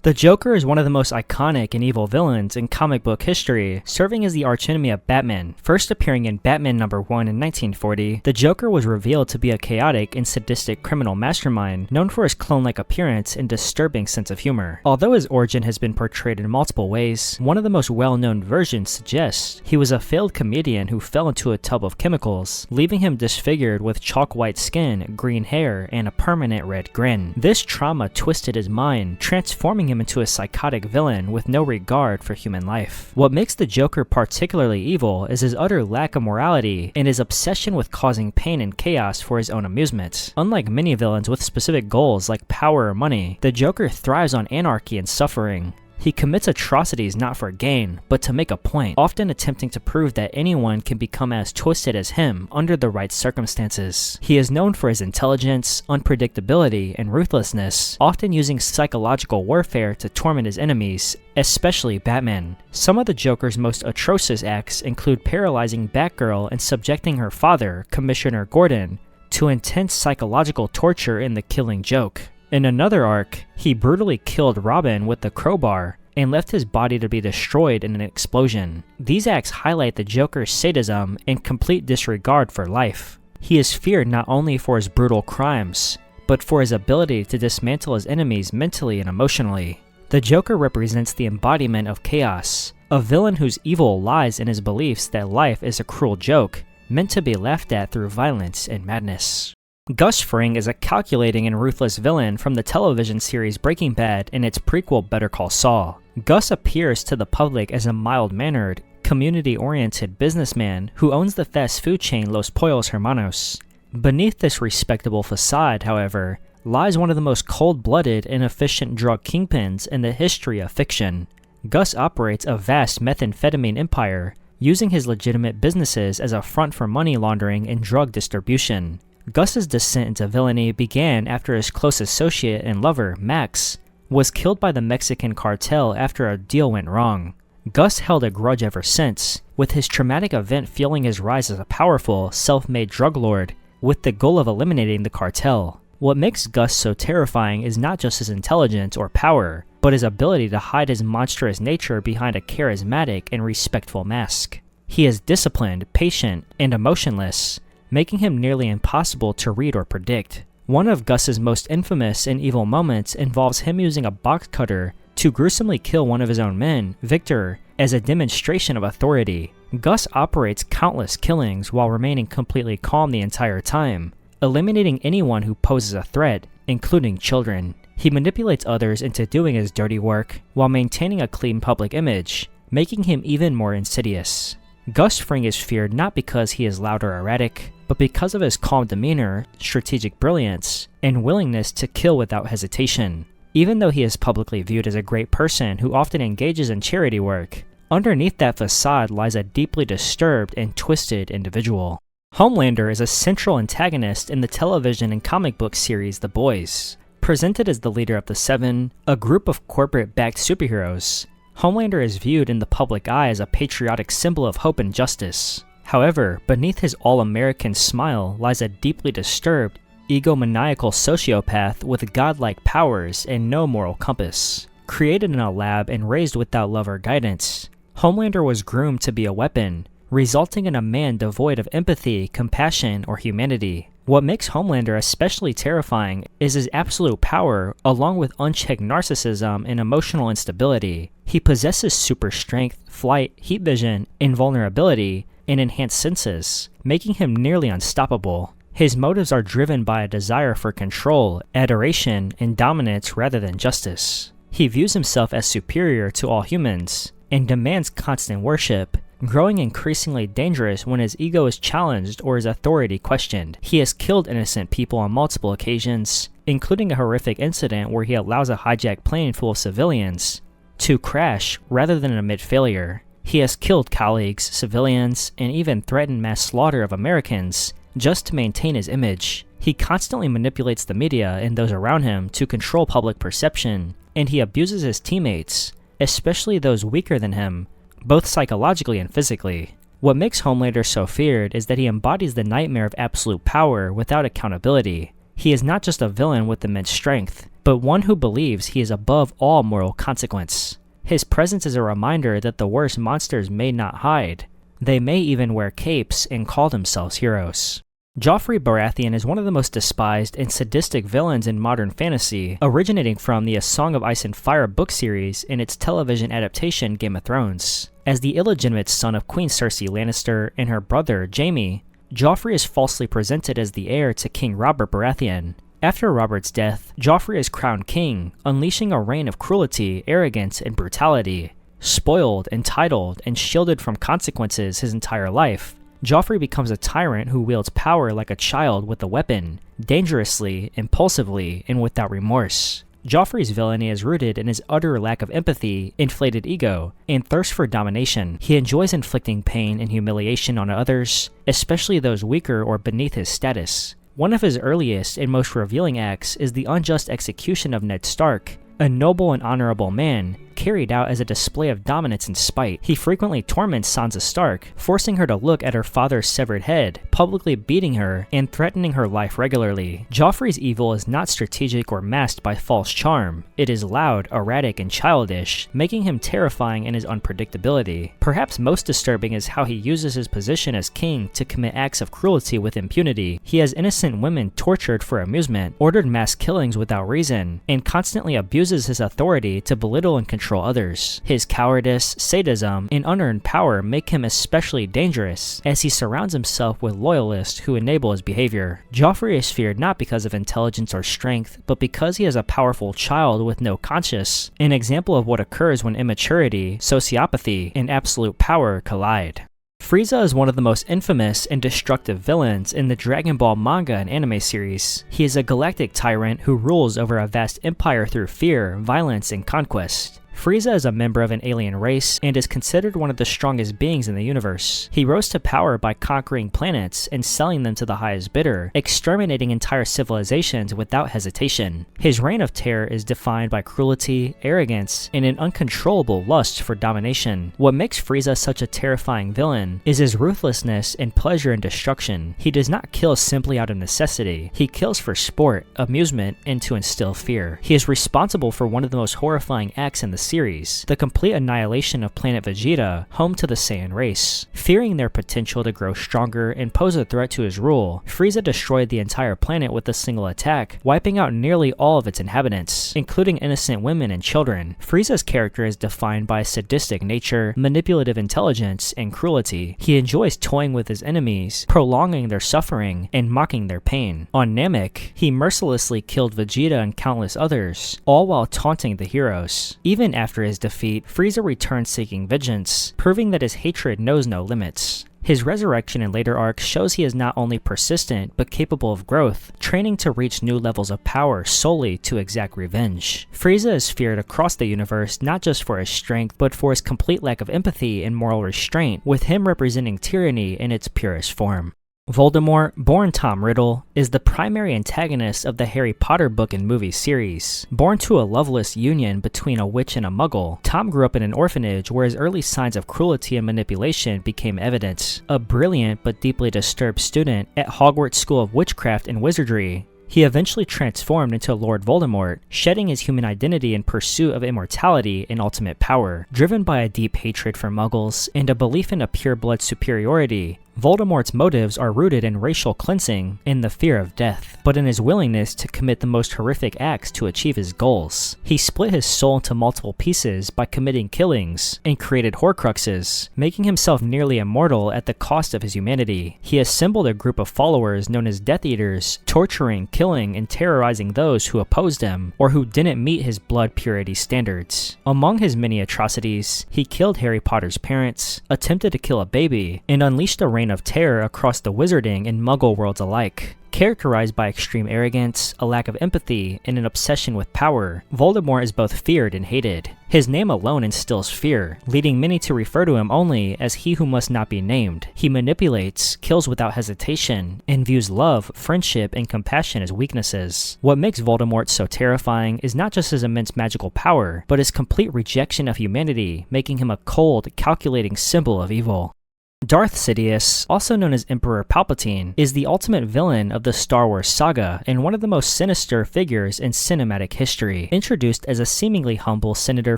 The Joker is one of the most iconic and evil villains in comic book history, serving as the archenemy of Batman. First appearing in Batman #1 in 1940, the Joker was revealed to be a chaotic and sadistic criminal mastermind known for his clone-like appearance and disturbing sense of humor. Although his origin has been portrayed in multiple ways, one of the most well-known versions suggests he was a failed comedian who fell into a tub of chemicals, leaving him disfigured with chalk-white skin, green hair, and a permanent red grin. This trauma twisted his mind, transforming him into a psychotic villain with no regard for human life. What makes the Joker particularly evil is his utter lack of morality and his obsession with causing pain and chaos for his own amusement. Unlike many villains with specific goals like power or money, the Joker thrives on anarchy and suffering. He commits atrocities not for gain, but to make a point, often attempting to prove that anyone can become as twisted as him under the right circumstances. He is known for his intelligence, unpredictability, and ruthlessness, often using psychological warfare to torment his enemies, especially Batman. Some of the Joker's most atrocious acts include paralyzing Batgirl and subjecting her father, Commissioner Gordon, to intense psychological torture in The Killing Joke. In another arc, he brutally killed Robin with the crowbar and left his body to be destroyed in an explosion. These acts highlight the Joker's sadism and complete disregard for life. He is feared not only for his brutal crimes, but for his ability to dismantle his enemies mentally and emotionally. The Joker represents the embodiment of chaos, a villain whose evil lies in his beliefs that life is a cruel joke, meant to be laughed at through violence and madness. Gus Fring is a calculating and ruthless villain from the television series Breaking Bad and its prequel Better Call Saul. Gus appears to the public as a mild-mannered, community-oriented businessman who owns the fast food chain Los Pollos Hermanos. Beneath this respectable facade, however, lies one of the most cold-blooded and efficient drug kingpins in the history of fiction. Gus operates a vast methamphetamine empire, using his legitimate businesses as a front for money laundering and drug distribution. Gus's descent into villainy began after his close associate and lover, Max, was killed by the Mexican cartel after a deal went wrong. Gus held a grudge ever since, with his traumatic event fueling his rise as a powerful, self-made drug lord, with the goal of eliminating the cartel. What makes Gus so terrifying is not just his intelligence or power, but his ability to hide his monstrous nature behind a charismatic and respectful mask. He is disciplined, patient, and emotionless, making him nearly impossible to read or predict. One of Gus's most infamous and evil moments involves him using a box cutter to gruesomely kill one of his own men, Victor, as a demonstration of authority. Gus operates countless killings while remaining completely calm the entire time, eliminating anyone who poses a threat, including children. He manipulates others into doing his dirty work while maintaining a clean public image, making him even more insidious. Gus Fring is feared not because he is loud or erratic, but because of his calm demeanor, strategic brilliance, and willingness to kill without hesitation. Even though he is publicly viewed as a great person who often engages in charity work, underneath that facade lies a deeply disturbed and twisted individual. Homelander is a central antagonist in the television and comic book series The Boys. Presented as the leader of the Seven, a group of corporate-backed superheroes, Homelander is viewed in the public eye as a patriotic symbol of hope and justice. However, beneath his all-American smile lies a deeply disturbed, egomaniacal sociopath with godlike powers and no moral compass. Created in a lab and raised without love or guidance, Homelander was groomed to be a weapon, resulting in a man devoid of empathy, compassion, or humanity. What makes Homelander especially terrifying is his absolute power, along with unchecked narcissism and emotional instability. He possesses super strength, flight, heat vision, invulnerability, and enhanced senses, making him nearly unstoppable. His motives are driven by a desire for control, adoration, and dominance rather than justice. He views himself as superior to all humans, and demands constant worship, growing increasingly dangerous when his ego is challenged or his authority questioned. He has killed innocent people on multiple occasions, including a horrific incident where he allows a hijacked plane full of civilians to crash rather than admit failure. He has killed colleagues, civilians, and even threatened mass slaughter of Americans just to maintain his image. He constantly manipulates the media and those around him to control public perception, and he abuses his teammates, especially those weaker than him, both psychologically and physically. What makes Homelander so feared is that he embodies the nightmare of absolute power without accountability. He is not just a villain with immense strength, but one who believes he is above all moral consequence. His presence is a reminder that the worst monsters may not hide. They may even wear capes and call themselves heroes. Joffrey Baratheon is one of the most despised and sadistic villains in modern fantasy, originating from the A Song of Ice and Fire book series and its television adaptation Game of Thrones. As the illegitimate son of Queen Cersei Lannister and her brother Jaime, Joffrey is falsely presented as the heir to King Robert Baratheon. After Robert's death, Joffrey is crowned king, unleashing a reign of cruelty, arrogance, and brutality. Spoiled, entitled, and shielded from consequences his entire life, Joffrey becomes a tyrant who wields power like a child with a weapon, dangerously, impulsively, and without remorse. Joffrey's villainy is rooted in his utter lack of empathy, inflated ego, and thirst for domination. He enjoys inflicting pain and humiliation on others, especially those weaker or beneath his status. One of his earliest and most revealing acts is the unjust execution of Ned Stark, a noble and honorable man, carried out as a display of dominance and spite. He frequently torments Sansa Stark, forcing her to look at her father's severed head, publicly beating her, and threatening her life regularly. Joffrey's evil is not strategic or masked by false charm. It is loud, erratic, and childish, making him terrifying in his unpredictability. Perhaps most disturbing is how he uses his position as king to commit acts of cruelty with impunity. He has innocent women tortured for amusement, ordered mass killings without reason, and constantly abuses his authority to belittle and control others. His cowardice, sadism, and unearned power make him especially dangerous, as he surrounds himself with loyalists who enable his behavior. Joffrey is feared not because of intelligence or strength, but because he is a powerful child with no conscience, an example of what occurs when immaturity, sociopathy, and absolute power collide. Frieza is one of the most infamous and destructive villains in the Dragon Ball manga and anime series. He is a galactic tyrant who rules over a vast empire through fear, violence, and conquest. Frieza is a member of an alien race and is considered one of the strongest beings in the universe. He rose to power by conquering planets and selling them to the highest bidder, exterminating entire civilizations without hesitation. His reign of terror is defined by cruelty, arrogance, and an uncontrollable lust for domination. What makes Frieza such a terrifying villain is his ruthlessness and pleasure in destruction. He does not kill simply out of necessity. He kills for sport, amusement, and to instill fear. He is responsible for one of the most horrifying acts in the series, the complete annihilation of planet Vegeta, home to the Saiyan race. Fearing their potential to grow stronger and pose a threat to his rule, Frieza destroyed the entire planet with a single attack, wiping out nearly all of its inhabitants, including innocent women and children. Frieza's character is defined by sadistic nature, manipulative intelligence, and cruelty. He enjoys toying with his enemies, prolonging their suffering, and mocking their pain. On Namek, he mercilessly killed Vegeta and countless others, all while taunting the heroes. Even after his defeat, Frieza returns seeking vengeance, proving that his hatred knows no limits. His resurrection in later arcs shows he is not only persistent, but capable of growth, training to reach new levels of power solely to exact revenge. Frieza is feared across the universe not just for his strength, but for his complete lack of empathy and moral restraint, with him representing tyranny in its purest form. Voldemort, born Tom Riddle, is the primary antagonist of the Harry Potter book and movie series. Born to a loveless union between a witch and a muggle, Tom grew up in an orphanage where his early signs of cruelty and manipulation became evident. A brilliant but deeply disturbed student at Hogwarts School of Witchcraft and Wizardry, he eventually transformed into Lord Voldemort, shedding his human identity in pursuit of immortality and ultimate power. Driven by a deep hatred for muggles and a belief in a pure-blood superiority, Voldemort's motives are rooted in racial cleansing and the fear of death, but in his willingness to commit the most horrific acts to achieve his goals. He split his soul into multiple pieces by committing killings and created Horcruxes, making himself nearly immortal at the cost of his humanity. He assembled a group of followers known as Death Eaters, torturing, killing, and terrorizing those who opposed him or who didn't meet his blood purity standards. Among his many atrocities, he killed Harry Potter's parents, attempted to kill a baby, and unleashed a reign of terror across the wizarding and muggle worlds alike. Characterized by extreme arrogance, a lack of empathy, and an obsession with power, Voldemort is both feared and hated. His name alone instills fear, leading many to refer to him only as he who must not be named. He manipulates, kills without hesitation, and views love, friendship, and compassion as weaknesses. What makes Voldemort so terrifying is not just his immense magical power, but his complete rejection of humanity, making him a cold, calculating symbol of evil. Darth Sidious, also known as Emperor Palpatine, is the ultimate villain of the Star Wars saga and one of the most sinister figures in cinematic history. Introduced as a seemingly humble senator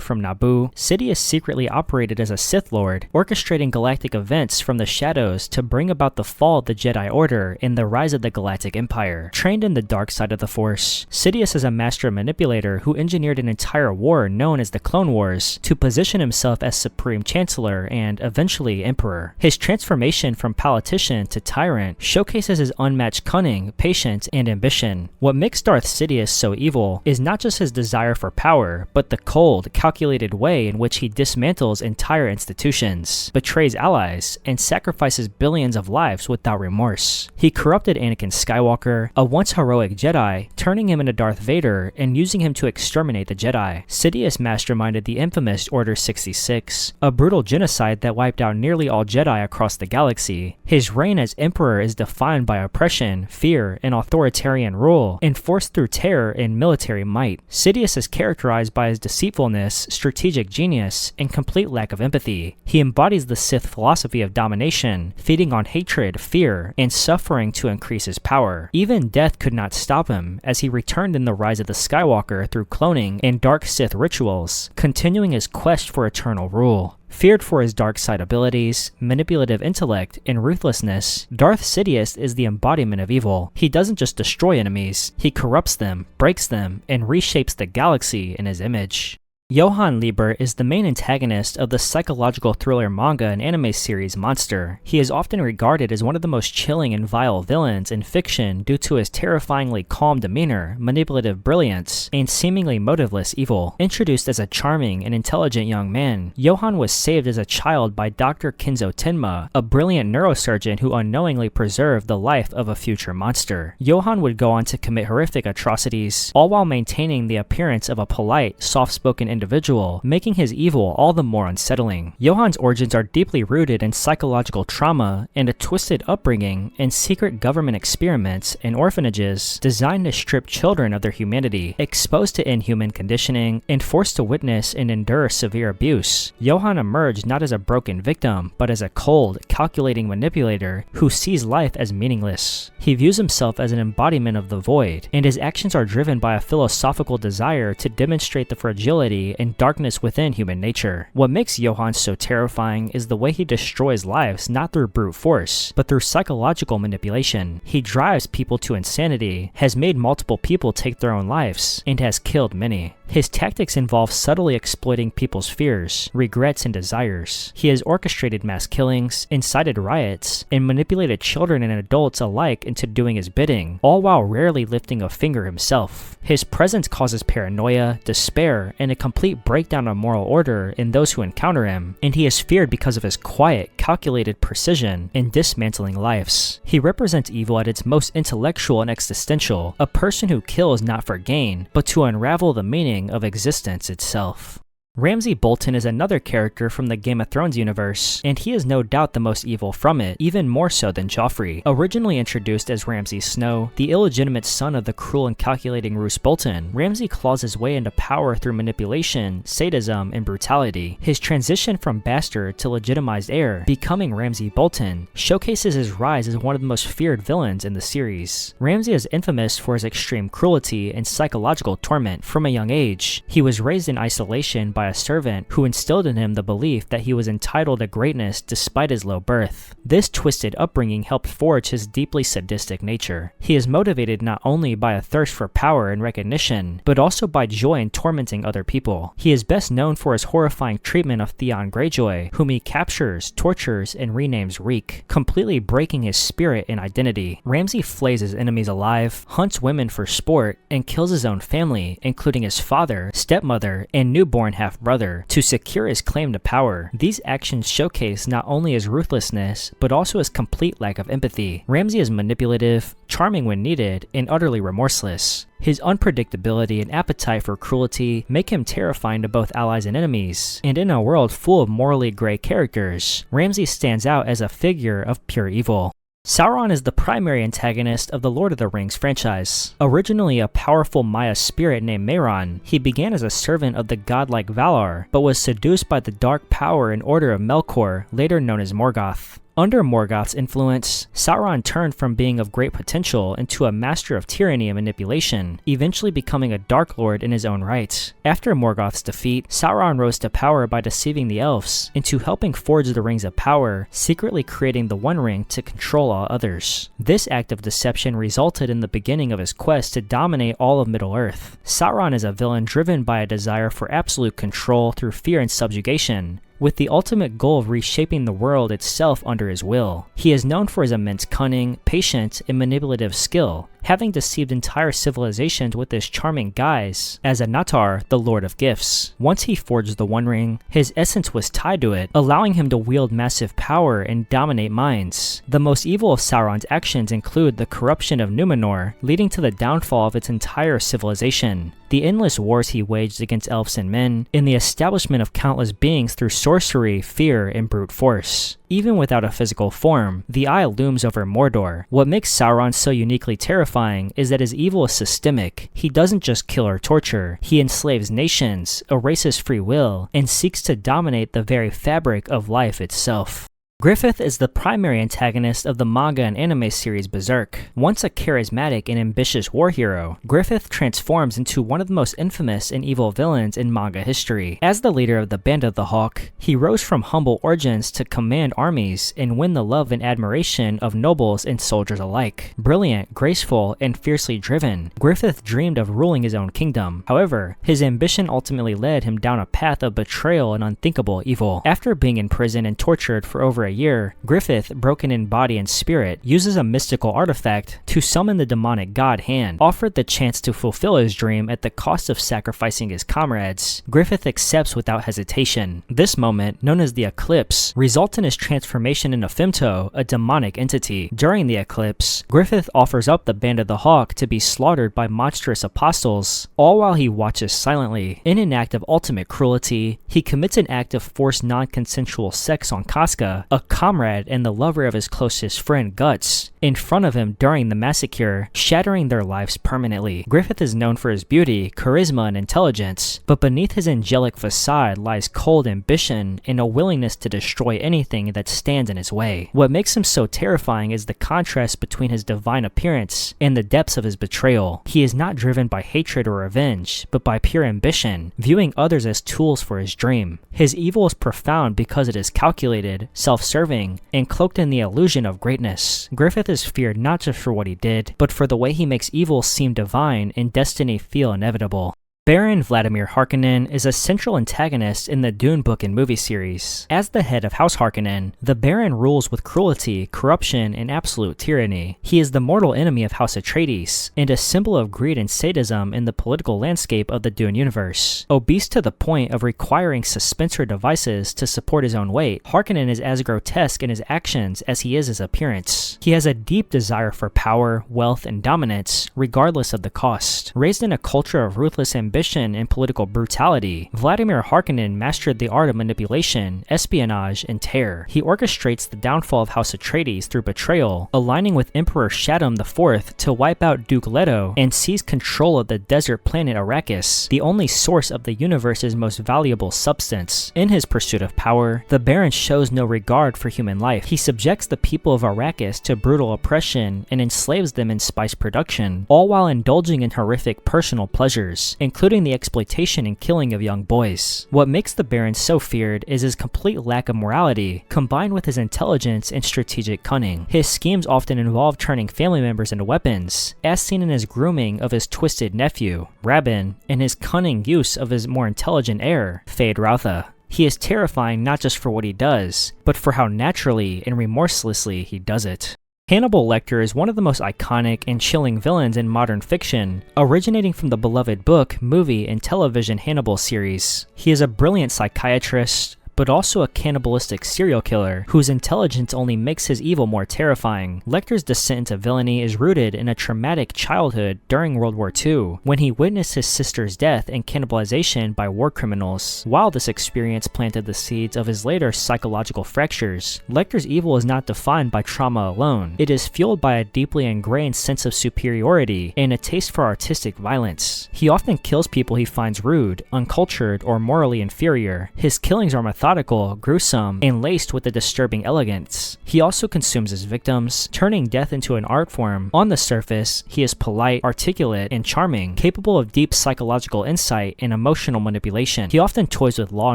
from Naboo, Sidious secretly operated as a Sith Lord, orchestrating galactic events from the shadows to bring about the fall of the Jedi Order and the rise of the Galactic Empire. Trained in the dark side of the Force, Sidious is a master manipulator who engineered an entire war known as the Clone Wars to position himself as Supreme Chancellor and, eventually, Emperor. His transformation from politician to tyrant showcases his unmatched cunning, patience, and ambition. What makes Darth Sidious so evil is not just his desire for power, but the cold, calculated way in which he dismantles entire institutions, betrays allies, and sacrifices billions of lives without remorse. He corrupted Anakin Skywalker, a once heroic Jedi, turning him into Darth Vader and using him to exterminate the Jedi. Sidious masterminded the infamous Order 66, a brutal genocide that wiped out nearly all Jedi across the galaxy. His reign as Emperor is defined by oppression, fear, and authoritarian rule, enforced through terror and military might. Sidious is characterized by his deceitfulness, strategic genius, and complete lack of empathy. He embodies the Sith philosophy of domination, feeding on hatred, fear, and suffering to increase his power. Even death could not stop him, as he returned in the Rise of the Skywalker through cloning and dark Sith rituals, continuing his quest for eternal rule. Feared for his dark side abilities, manipulative intellect, and ruthlessness, Darth Sidious is the embodiment of evil. He doesn't just destroy enemies, he corrupts them, breaks them, and reshapes the galaxy in his image. Johan Liebert is the main antagonist of the psychological thriller manga and anime series Monster. He is often regarded as one of the most chilling and vile villains in fiction due to his terrifyingly calm demeanor, manipulative brilliance, and seemingly motiveless evil. Introduced as a charming and intelligent young man, Johan was saved as a child by Dr. Kenzo Tenma, a brilliant neurosurgeon who unknowingly preserved the life of a future monster. Johan would go on to commit horrific atrocities, all while maintaining the appearance of a polite, soft-spoken individual, making his evil all the more unsettling. Johan's origins are deeply rooted in psychological trauma and a twisted upbringing and secret government experiments and orphanages designed to strip children of their humanity. Exposed to inhuman conditioning and forced to witness and endure severe abuse, Johan emerged not as a broken victim, but as a cold, calculating manipulator who sees life as meaningless. He views himself as an embodiment of the void, and his actions are driven by a philosophical desire to demonstrate the fragility and darkness within human nature. What makes Johan so terrifying is the way he destroys lives not through brute force, but through psychological manipulation. He drives people to insanity, has made multiple people take their own lives, and has killed many. His tactics involve subtly exploiting people's fears, regrets, and desires. He has orchestrated mass killings, incited riots, and manipulated children and adults alike into doing his bidding, all while rarely lifting a finger himself. His presence causes paranoia, despair, and a complete breakdown of moral order in those who encounter him, and he is feared because of his quiet, calculated precision in dismantling lives. He represents evil at its most intellectual and existential, a person who kills not for gain, but to unravel the meaning of existence itself. Ramsay Bolton is another character from the Game of Thrones universe, and he is no doubt the most evil from it, even more so than Joffrey. Originally introduced as Ramsay Snow, the illegitimate son of the cruel and calculating Roose Bolton, Ramsay claws his way into power through manipulation, sadism, and brutality. His transition from bastard to legitimized heir, becoming Ramsay Bolton, showcases his rise as one of the most feared villains in the series. Ramsay is infamous for his extreme cruelty and psychological torment. From a young age, he was raised in isolation by a servant who instilled in him the belief that he was entitled to greatness despite his low birth. This twisted upbringing helped forge his deeply sadistic nature. He is motivated not only by a thirst for power and recognition, but also by joy in tormenting other people. He is best known for his horrifying treatment of Theon Greyjoy, whom he captures, tortures, and renames Reek, completely breaking his spirit and identity. Ramsay flays his enemies alive, hunts women for sport, and kills his own family, including his father, stepmother, and newborn half-brother, to secure his claim to power. These actions showcase not only his ruthlessness, but also his complete lack of empathy. Ramsay is manipulative, charming when needed, and utterly remorseless. His unpredictability and appetite for cruelty make him terrifying to both allies and enemies, and in a world full of morally gray characters, Ramsay stands out as a figure of pure evil. Sauron is the primary antagonist of the Lord of the Rings franchise. Originally a powerful Maya spirit named Mehron, he began as a servant of the godlike Valar, but was seduced by the dark power and order of Melkor, later known as Morgoth. Under Morgoth's influence, Sauron turned from being of great potential into a master of tyranny and manipulation, eventually becoming a Dark Lord in his own right. After Morgoth's defeat, Sauron rose to power by deceiving the elves into helping forge the Rings of Power, secretly creating the One Ring to control all others. This act of deception resulted in the beginning of his quest to dominate all of Middle-earth. Sauron is a villain driven by a desire for absolute control through fear and subjugation, with the ultimate goal of reshaping the world itself under his will. He is known for his immense cunning, patience, and manipulative skill, having deceived entire civilizations with his charming guise as Anatar, the Lord of Gifts. Once he forged the One Ring, his essence was tied to it, allowing him to wield massive power and dominate minds. The most evil of Sauron's actions include the corruption of Numenor, leading to the downfall of its entire civilization, the endless wars he waged against elves and men, and the establishment of countless beings through sorcery, fear, and brute force. Even without a physical form, the Eye looms over Mordor. What makes Sauron so uniquely terrifying is that his evil is systemic. He doesn't just kill or torture, he enslaves nations, erases free will, and seeks to dominate the very fabric of life itself. Griffith is the primary antagonist of the manga and anime series Berserk. Once a charismatic and ambitious war hero, Griffith transforms into one of the most infamous and evil villains in manga history. As the leader of the Band of the Hawk, he rose from humble origins to command armies and win the love and admiration of nobles and soldiers alike. Brilliant, graceful, and fiercely driven, Griffith dreamed of ruling his own kingdom. However, his ambition ultimately led him down a path of betrayal and unthinkable evil. After being in prison and tortured for over a year, Griffith, broken in body and spirit, uses a mystical artifact to summon the demonic god Hand. Offered the chance to fulfill his dream at the cost of sacrificing his comrades, Griffith accepts without hesitation. This moment, known as the Eclipse, results in his transformation into Femto, a demonic entity. During the eclipse, Griffith offers up the Band of the Hawk to be slaughtered by monstrous apostles, all while he watches silently. In an act of ultimate cruelty, he commits an act of forced non-consensual sex on Casca, a comrade and the lover of his closest friend Guts, in front of him during the massacre, shattering their lives permanently. Griffith is known for his beauty, charisma, and intelligence, but beneath his angelic facade lies cold ambition and a willingness to destroy anything that stands in his way. What makes him so terrifying is the contrast between his divine appearance and the depths of his betrayal. He is not driven by hatred or revenge, but by pure ambition, viewing others as tools for his dream. His evil is profound because it is calculated, self-serving, and cloaked in the illusion of greatness. Griffith is feared not just for what he did, but for the way he makes evil seem divine and destiny feel inevitable. Baron Vladimir Harkonnen is a central antagonist in the Dune book and movie series. As the head of House Harkonnen, the Baron rules with cruelty, corruption, and absolute tyranny. He is the mortal enemy of House Atreides, and a symbol of greed and sadism in the political landscape of the Dune universe. Obese to the point of requiring suspensor devices to support his own weight, Harkonnen is as grotesque in his actions as he is his appearance. He has a deep desire for power, wealth, and dominance, regardless of the cost. Raised in a culture of ruthless ambition and political brutality, Vladimir Harkonnen mastered the art of manipulation, espionage, and terror. He orchestrates the downfall of House Atreides through betrayal, aligning with Emperor Shaddam IV to wipe out Duke Leto and seize control of the desert planet Arrakis, the only source of the universe's most valuable substance. In his pursuit of power, the Baron shows no regard for human life. He subjects the people of Arrakis to brutal oppression and enslaves them in spice production, all while indulging in horrific personal pleasures, including the exploitation and killing of young boys. What makes the Baron so feared is his complete lack of morality, combined with his intelligence and strategic cunning. His schemes often involve turning family members into weapons, as seen in his grooming of his twisted nephew, Rabban, and his cunning use of his more intelligent heir, Feyd-Rautha. He is terrifying not just for what he does, but for how naturally and remorselessly he does it. Hannibal Lecter is one of the most iconic and chilling villains in modern fiction, originating from the beloved book, movie, and television Hannibal series. He is a brilliant psychiatrist, but also a cannibalistic serial killer whose intelligence only makes his evil more terrifying. Lecter's descent into villainy is rooted in a traumatic childhood during World War II, when he witnessed his sister's death and cannibalization by war criminals. While this experience planted the seeds of his later psychological fractures, Lecter's evil is not defined by trauma alone. It is fueled by a deeply ingrained sense of superiority and a taste for artistic violence. He often kills people he finds rude, uncultured, or morally inferior. His killings are methodical, methodical, gruesome, and laced with a disturbing elegance. He also consumes his victims, turning death into an art form. On the surface, he is polite, articulate, and charming, capable of deep psychological insight and emotional manipulation. He often toys with law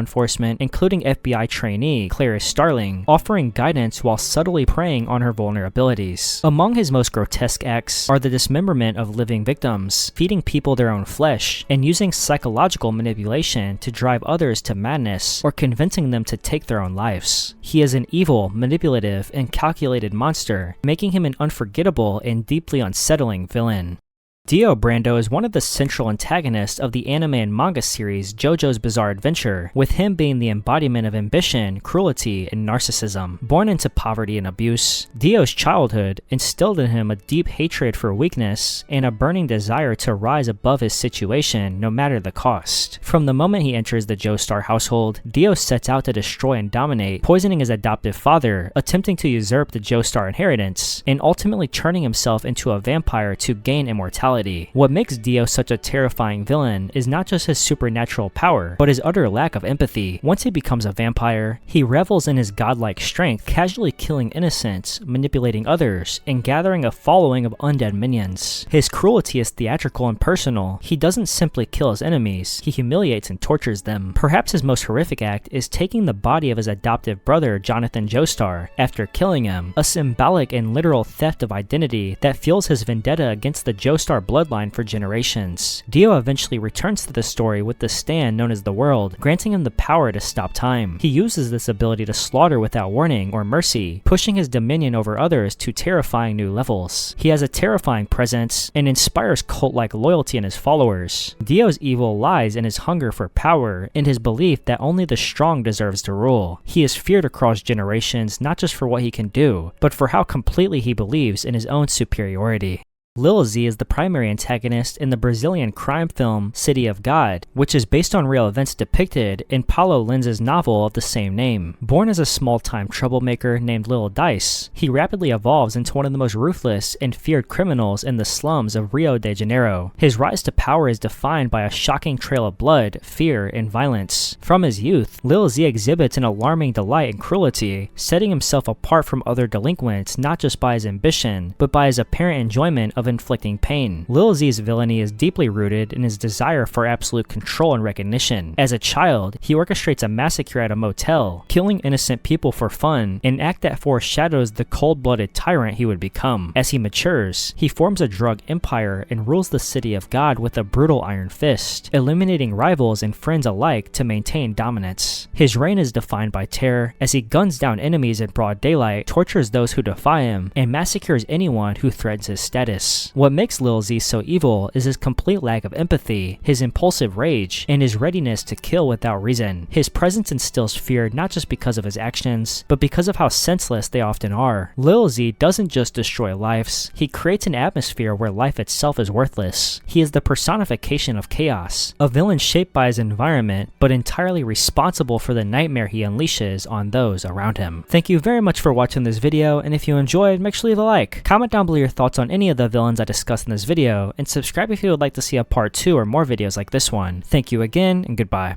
enforcement, including FBI trainee Clarice Starling, offering guidance while subtly preying on her vulnerabilities. Among his most grotesque acts are the dismemberment of living victims, feeding people their own flesh, and using psychological manipulation to drive others to madness or convincing them to take their own lives. He is an evil, manipulative, and calculated monster, making him an unforgettable and deeply unsettling villain. Dio Brando is one of the central antagonists of the anime and manga series JoJo's Bizarre Adventure, with him being the embodiment of ambition, cruelty, and narcissism. Born into poverty and abuse, Dio's childhood instilled in him a deep hatred for weakness and a burning desire to rise above his situation no matter the cost. From the moment he enters the Joestar household, Dio sets out to destroy and dominate, poisoning his adoptive father, attempting to usurp the Joestar inheritance, and ultimately turning himself into a vampire to gain immortality. What makes Dio such a terrifying villain is not just his supernatural power, but his utter lack of empathy. Once he becomes a vampire, he revels in his godlike strength, casually killing innocents, manipulating others, and gathering a following of undead minions. His cruelty is theatrical and personal. He doesn't simply kill his enemies, he humiliates and tortures them. Perhaps his most horrific act is taking the body of his adoptive brother Jonathan Joestar after killing him, a symbolic and literal theft of identity that fuels his vendetta against the Joestar bloodline for generations. Dio eventually returns to the story with the stand known as the World, granting him the power to stop time. He uses this ability to slaughter without warning or mercy, pushing his dominion over others to terrifying new levels. He has a terrifying presence and inspires cult-like loyalty in his followers. Dio's evil lies in his hunger for power and his belief that only the strong deserves to rule. He is feared across generations not just for what he can do, but for how completely he believes in his own superiority. Lil Z is the primary antagonist in the Brazilian crime film City of God, which is based on real events depicted in Paulo Lenz's novel of the same name. Born as a small-time troublemaker named Lil Dice, he rapidly evolves into one of the most ruthless and feared criminals in the slums of Rio de Janeiro. His rise to power is defined by a shocking trail of blood, fear, and violence. From his youth, Lil Z exhibits an alarming delight in cruelty, setting himself apart from other delinquents not just by his ambition, but by his apparent enjoyment of inflicting pain. Lil Z's villainy is deeply rooted in his desire for absolute control and recognition. As a child, he orchestrates a massacre at a motel, killing innocent people for fun, an act that foreshadows the cold-blooded tyrant he would become. As he matures, he forms a drug empire and rules the City of God with a brutal iron fist, eliminating rivals and friends alike to maintain dominance. His reign is defined by terror, as he guns down enemies in broad daylight, tortures those who defy him, and massacres anyone who threatens his status. What makes Lil Z so evil is his complete lack of empathy, his impulsive rage, and his readiness to kill without reason. His presence instills fear not just because of his actions, but because of how senseless they often are. Lil Z doesn't just destroy lives, he creates an atmosphere where life itself is worthless. He is the personification of chaos, a villain shaped by his environment, but entirely responsible for the nightmare he unleashes on those around him. Thank you very much for watching this video, and if you enjoyed, make sure to leave a like. Comment down below your thoughts on any of the villains I discussed in this video, and subscribe if you would like to see a part 2 or more videos like this one. Thank you again, and goodbye.